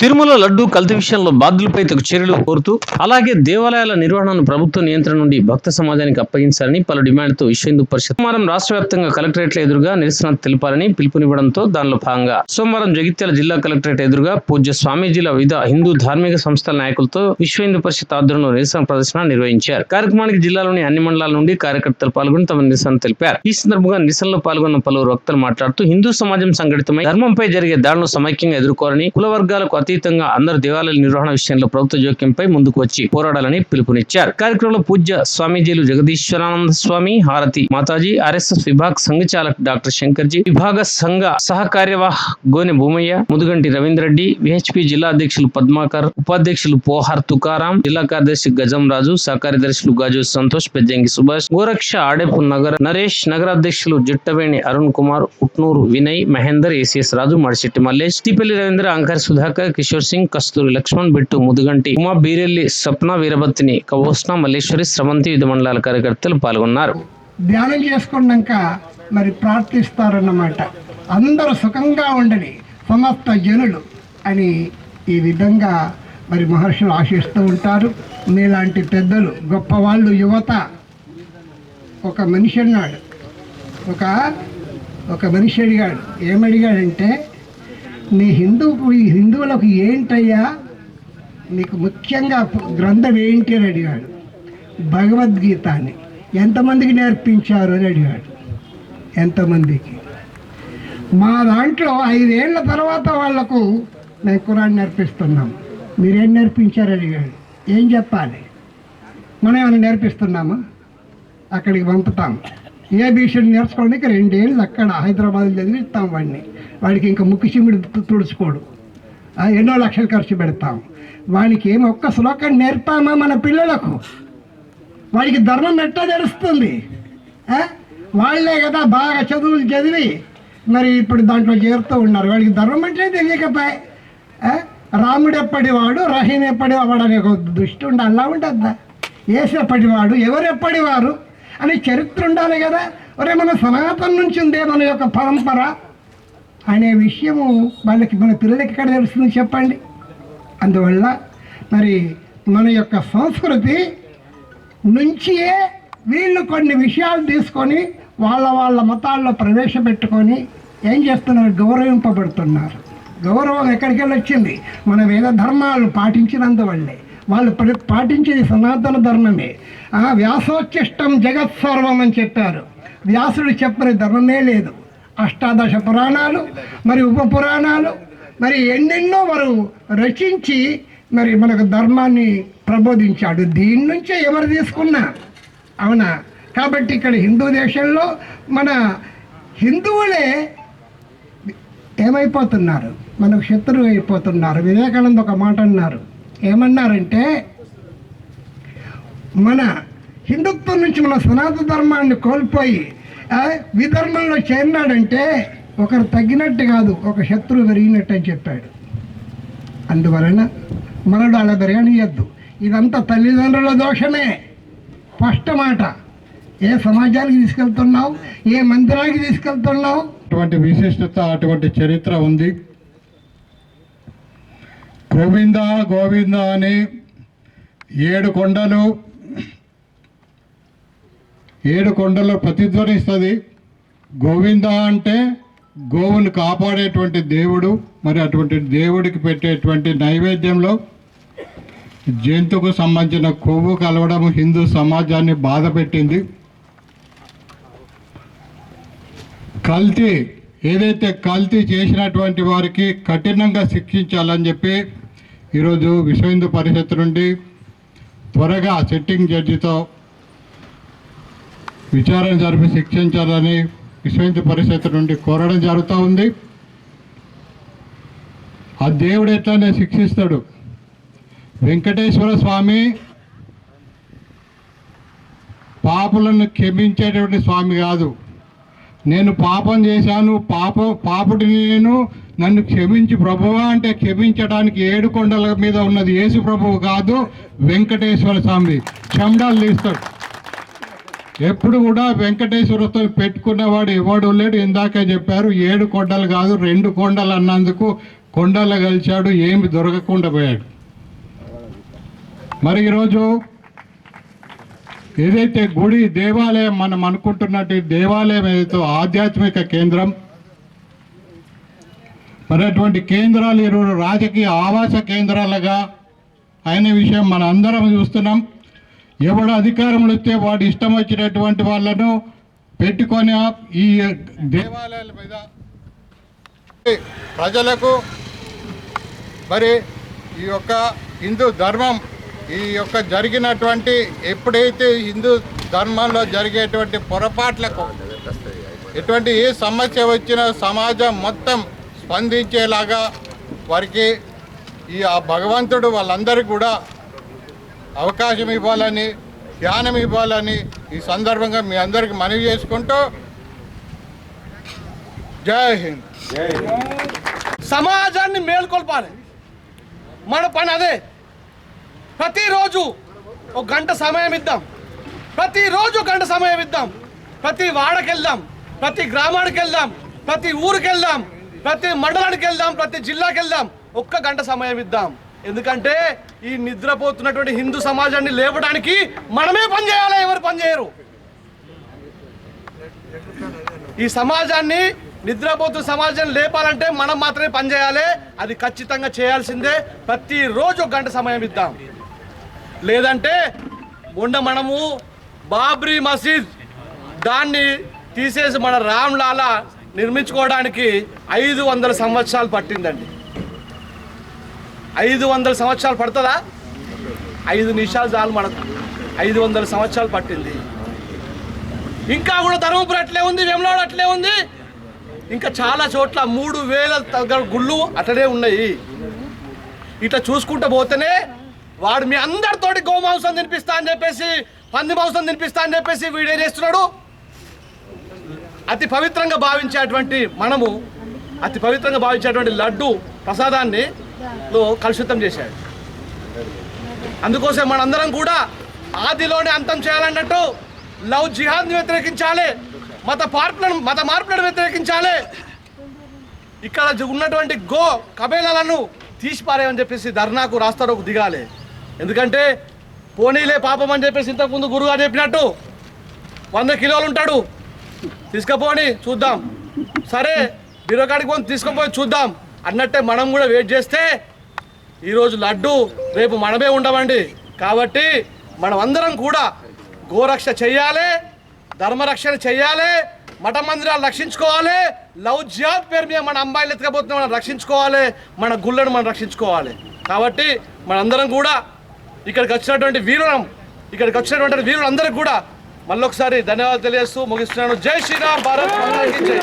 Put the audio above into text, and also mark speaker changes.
Speaker 1: తిరుమల లడ్డూ కల్తీ విషయంలో బాధ్యులపై తగు చర్యలు కోరుతూ, అలాగే దేవాలయాల నిర్వహణను ప్రభుత్వ నియంత్రణ నుండి భక్త సమాజానికి అప్పగించాలని పలు డిమాండ్లతో విశ్వ హిందూ పరిషత్ సోమవారం రాష్ట్ర వ్యాప్తంగా కలెక్టరేట్ల ఎదురుగా నిరసన తెలిపాలని పిలుపునివ్వడంతో దానిలో భాగంగా సోమవారం జగిత్యాల జిల్లా కలెక్టరేట్ ఎదురుగా పూజ్య స్వామీజీల వివిధ హిందూ ధార్మిక సంస్థల నాయకులతో విశ్వ హిందూ పరిషత్ ఆధ్వర్యంలో నిరసన ప్రదర్శన నిర్వహించారు. కార్యక్రమానికి జిల్లాలోని అన్ని మండలాల నుండి కార్యకర్తలు పాల్గొని తమ నిరసన తెలిపారు. ఈ సందర్భంగా నిరసనలో పాల్గొన్న పలువురు వక్తలు మాట్లాడుతూ హిందూ సమాజం సంఘటితమై ధర్మంపై జరిగే దాడులను సమైక్యంగా ఎదుర్కోవాలని, కుల వర్గాలకు అతీతంగా అందరు దేవాలయాల నిర్వహణ విషయంలో ప్రభుత్వ జోక్యంపై ముందుకు వచ్చి పోరాడాలని పిలుపునిచ్చారు. కార్యక్రమంలో పూజ్య స్వామీజీలు జగదీశ్వరానంద స్వామి, హారతి మాతాజీ, ఆర్ఎస్ఎస్ విభాగ్ సంఘచాలక్ డాక్టర్ శంకర్జీ, విభాగ సంఘ సహకార్యవాహ్ గోనె భూమయ్య, ముదుగంటి రవీంద్రెడ్డి, విహెచ్పి జిల్లా అధ్యక్షులు పద్మాకర్, ఉపాధ్యక్షులు పోహార్ తుకారాం, జిల్లా కార్యదర్శి గజం రాజు, సహకార్యదర్శులు గాజు సంతోష్, పెద్దంగి సుభాష్, గోరక్ష ఆడేపు నగర్ నరేష్, నగరాధ్యక్షులు జిట్టవేణి అరుణ్ కుమార్, ఉట్నూరు వినయ్, మహేందర్, ఏసీఎస్ రాజు, మడిశెట్టి మల్లేష్, టిపల్లి రవీంద్ర, అంకర్ సుధాకర్, కిషోర్ సింగ్, కస్తూరి లక్ష్మణ్, బిట్టు, ముదుగంటి ఉమా, బీరెల్లి సప్న, వీరభత్తిని, కవోస్న, మల్లేశ్వరి, స్రవంతి వివిధ మండలాల కార్యకర్తలు పాల్గొన్నారు.
Speaker 2: ధ్యానం చేసుకున్నాక మరి ప్రార్థిస్తారన్నమాట. అందరూ సుఖంగా ఉండని సమస్త జనులు అని ఈ విధంగా మరి మహర్షులు ఆశిస్తూ ఉంటారు. మీలాంటి పెద్దలు, గొప్పవాళ్ళు, యువత. ఒక మనిషి అన్నాడు, ఒక మనిషి అడిగాడు. ఏమడిగాడంటే, నీ హిందువులకు ఏంటయ్యా నీకు ముఖ్యంగా గ్రంథం ఏంటి అని అడిగాడు. భగవద్గీత అని. ఎంతమందికి నేర్పించారు అని అడిగాడు. ఎంతమందికి? మా దాంట్లో 5 ఏళ్ల తర్వాత వాళ్లకు మేము ఖురాన్ నేర్పిస్తున్నాం. మీరేం నేర్పించారు అడిగాడు. ఏం చెప్పాలి? మనం ఏమైనా నేర్పిస్తున్నామా? అక్కడికి పంపుతాం. ఏబీసీడీ నేర్చుకోవడానికి 2 ఏళ్ళు అక్కడ హైదరాబాద్లో చదివిస్తాం వాడిని. వాడికి ఇంకా ముక్కు చిమ్మిడి తుడుచుకోడు. ఎన్నో లక్షలు ఖర్చు పెడతాం. వాడికి ఏమి ఒక్క శ్లోకం నేర్పామా మన పిల్లలకు? వాడికి ధర్మం ఎట్టా తెలుస్తుంది? వాళ్ళే కదా బాగా చదువులు చదివి మరి ఇప్పుడు దాంట్లో చేరుతూ ఉన్నారు. వాడికి ధర్మం అంటే తెలియకపోయి రాముడు ఎప్పటివాడు, రహీం ఎప్పటివాడు అనే ఒక దృష్టి ఉండి అలా ఉండద్దా? ఏసు ఎప్పటివాడు, ఎవరు ఎప్పటివారు అని చరిత్ర ఉండాలి కదా. ఒరే, మన సనాతన నుంచి ఉందే మన యొక్క పరంపర అనే విషయము వాళ్ళకి, మన పిల్లలకి ఎక్కడ తెలుస్తుంది చెప్పండి. అందువల్ల మరి మన యొక్క సంస్కృతి నుంచియే వీళ్ళు కొన్ని విషయాలు తీసుకొని వాళ్ళ మతాల్లో ప్రవేశపెట్టుకొని ఏం చేస్తున్నారు? గౌరవింపబడుతున్నారు. గౌరవం ఎక్కడికి వెళ్ళి వచ్చింది? మన వేద ధర్మాలు పాటించినందువల్లే. వాళ్ళు పాటించేది సనాతన ధర్మమే. వ్యాసోచ్చిష్టం జగత్ సర్వం అని చెప్పారు. వ్యాసుడు చెప్పని ధర్మమే లేదు. 18 పురాణాలు, మరి ఉప పురాణాలు, మరి ఎన్నెన్నో వారు రచించి మరి మనకు ధర్మాన్ని ప్రబోధించాడు. దీని నుంచే ఎవరు తీసుకున్నా అవునా? కాబట్టి ఇక్కడ హిందూ దేశంలో మన హిందువులే ఏమైపోతున్నారు? మనకు శత్రువు అయిపోతున్నారు. వివేకానంద ఒక మాట అన్నారు. ఏమన్నారంటే, మన హిందుత్వం నుంచి మన సనాతన ధర్మాన్ని కోల్పోయి విధర్మంలో చేరినాడంటే ఒకరు తగ్గినట్టు కాదు, ఒక శత్రువు పెరిగినట్టు అని చెప్పాడు. అందువలన మనడు అలా పెరగనియద్దు. ఇదంతా తల్లిదండ్రుల దోషమే. ఫస్ట్ మాట. ఏ సమాజానికి తీసుకెళ్తున్నావు? ఏ మందిరానికి తీసుకెళ్తున్నావు?
Speaker 3: అటువంటి విశిష్టత, అటువంటి చరిత్ర ఉంది. గోవింద గోవింద అని 7 కొండలు ప్రతిధ్వనిస్తుంది. గోవింద అంటే గోవును కాపాడేటువంటి దేవుడు. మరి అటువంటి దేవుడికి పెట్టేటువంటి నైవేద్యంలో జంతువుకు సంబంధించిన కొవ్వు కలవడం హిందూ సమాజాన్ని బాధ పెట్టింది. కల్తీ ఏదైతే కల్తీ చేసినటువంటి వారికి కఠినంగా శిక్షించాలని చెప్పి ఈరోజు విశ్వ హిందూ పరిషత్ నుండి త్వరగా సిట్టింగ్ జడ్జితో విచారణ జరిపి శిక్షించాలని విశ్వ హిందూ పరిషత్ నుండి కోరడం జరుగుతూ ఉంది. ఆ దేవుడు ఎట్లానే శిక్షిస్తాడు. వెంకటేశ్వర స్వామి పాపులను క్షమించేటువంటి స్వామి కాదు. నేను పాపం చేశాను, పాపుడిని నన్ను క్షమించి ప్రభువా అంటే క్షమించడానికి 7 కొండల మీద ఉన్నది యేసు ప్రభువు కాదు, వెంకటేశ్వర స్వామి. చెండాలు తీస్తాడు. ఎప్పుడు కూడా వెంకటేశ్వరతో పెట్టుకున్నవాడు ఎవడు లేడు. ఇందాకే చెప్పారు 7 కొండలు కాదు 2 కొండలు అన్నందుకు కొండల్లో కలిశాడు, ఏమి దొరకకుండా పోయాడు. మరి ఈరోజు ఏదైతే గుడి దేవాలయం మనం అనుకుంటున్నట్టు దేవాలయం ఏదైతే ఆధ్యాత్మిక కేంద్రం, మరి అటువంటి కేంద్రాలు ఈరోజు రాజకీయ ఆవాస కేంద్రాలుగా అయిన విషయం మన అందరం చూస్తున్నాం. ఎవడు అధికారంలో వస్తే వాడు ఇష్టం వచ్చినటువంటి వాళ్ళను పెట్టుకొని ఈ దేవాలయాల మీద ప్రజలకు మరి ఈ యొక్క హిందూ ధర్మం ఈ యొక్క జరిగినటువంటి ఎప్పుడైతే హిందూ ధర్మంలో జరిగేటువంటి పొరపాట్లకు ఎటువంటి ఏ సమస్య వచ్చినా సమాజం మొత్తం స్పందించేలాగా వారికి ఈ ఆ భగవంతుడు వాళ్ళందరికీ కూడా అవకాశం ఇవ్వాలని, జ్ఞానం ఇవ్వాలని ఈ సందర్భంగా మీ అందరికీ మనవి చేసుకుంటూ జై హింద్.
Speaker 4: సమాజాన్ని మేల్కొల్పాలి, మన పని అదే. ప్రతిరోజు ఒక గంట సమయం ఇద్దాం, ప్రతిరోజు గంట సమయం ఇద్దాం. ప్రతి వాడకి వెళ్దాం, ప్రతి గ్రామానికి వెళ్దాం, ప్రతి ఊరికి వెళ్దాం, ప్రతి మండలానికి వెళ్దాం, ప్రతి జిల్లాకి వెళ్దాం. ఒక్క గంట సమయం ఇద్దాం. ఎందుకంటే ఈ నిద్రపోతున్నటువంటి హిందూ సమాజాన్ని లేపడానికి మనమే పనిచేయాలి, ఎవరు పనిచేయరు. ఈ సమాజాన్ని నిద్రపోతున్న సమాజాన్ని లేపాలంటే మనం మాత్రమే పనిచేయాలి. అది ఖచ్చితంగా చేయాల్సిందే. ప్రతిరోజు ఒక గంట సమయం ఇద్దాం. లేదంటే మొన్న మనము బాబ్రీ మసీద్ దాన్ని తీసేసి మన రామ్లాలా నిర్మించుకోవడానికి 500 సంవత్సరాలు పట్టిందండి. 500 సంవత్సరాలు పడుతుందా? 5 నిమిషాలు చాలు మనకు. 500 సంవత్సరాలు పట్టింది. ఇంకా కూడా ధర్మపురి అట్లే ఉంది, వేములవాడ అట్లే ఉంది, ఇంకా చాలా చోట్ల 3000 దగ్గర గుళ్ళు అట్లనే ఉన్నాయి. ఇట్లా చూసుకుంటూ పోతేనే వాడు మీ అందరితోటి గోమాంసం తినిపిస్తా అని చెప్పేసి, పంది మాంసం తినిపిస్తా అని చెప్పేసి వీడేం చేస్తున్నాడు? అతి పవిత్రంగా భావించేటువంటి మనము అతి పవిత్రంగా భావించేటువంటి లడ్డు ప్రసాదాన్ని కలుషితం చేశాడు. అందుకోసం మనందరం కూడా ఆదిలోనే అంతం చేయాలన్నట్టు లవ్ జిహాద్ని వ్యతిరేకించాలి, మత మార్పులను వ్యతిరేకించాలి. ఇక్కడ ఉన్నటువంటి కబేలాలను తీసిపారేయని చెప్పేసి ధర్నాకు రాస్తారోకు దిగాలి. ఎందుకంటే పోనీలే పాపం అని చెప్పేసి ఇంతకుముందు గురుగారు చెప్పినట్టు 100 కిలోలు ఉంటాడు, తీసుకుపోని చూద్దాం, సరే బిరోకాడికి పోని తీసుకుపోయి చూద్దాం అన్నట్టే మనం కూడా వెయిట్ చేస్తే ఈరోజు లడ్డు రేపు మనమే ఉండమండి. కాబట్టి మనం అందరం కూడా గోరక్ష చెయ్యాలి, ధర్మరక్షణ చెయ్యాలి, మఠ మందిరాలు రక్షించుకోవాలి, లవ్ జిహాద్ పేరు మీద మన అమ్మాయిలు ఎత్తుకపోతున్నా మనం రక్షించుకోవాలి, మన గుళ్ళను మనం రక్షించుకోవాలి. కాబట్టి మనందరం కూడా ఇక్కడికి వచ్చినటువంటి వీరులందరికీ కూడా మళ్ళొకసారి ధన్యవాదాలు తెలియజేస్తూ ముగిస్తున్నాను. జై శ్రీరామ్, భారత్ మాతా కీ జై.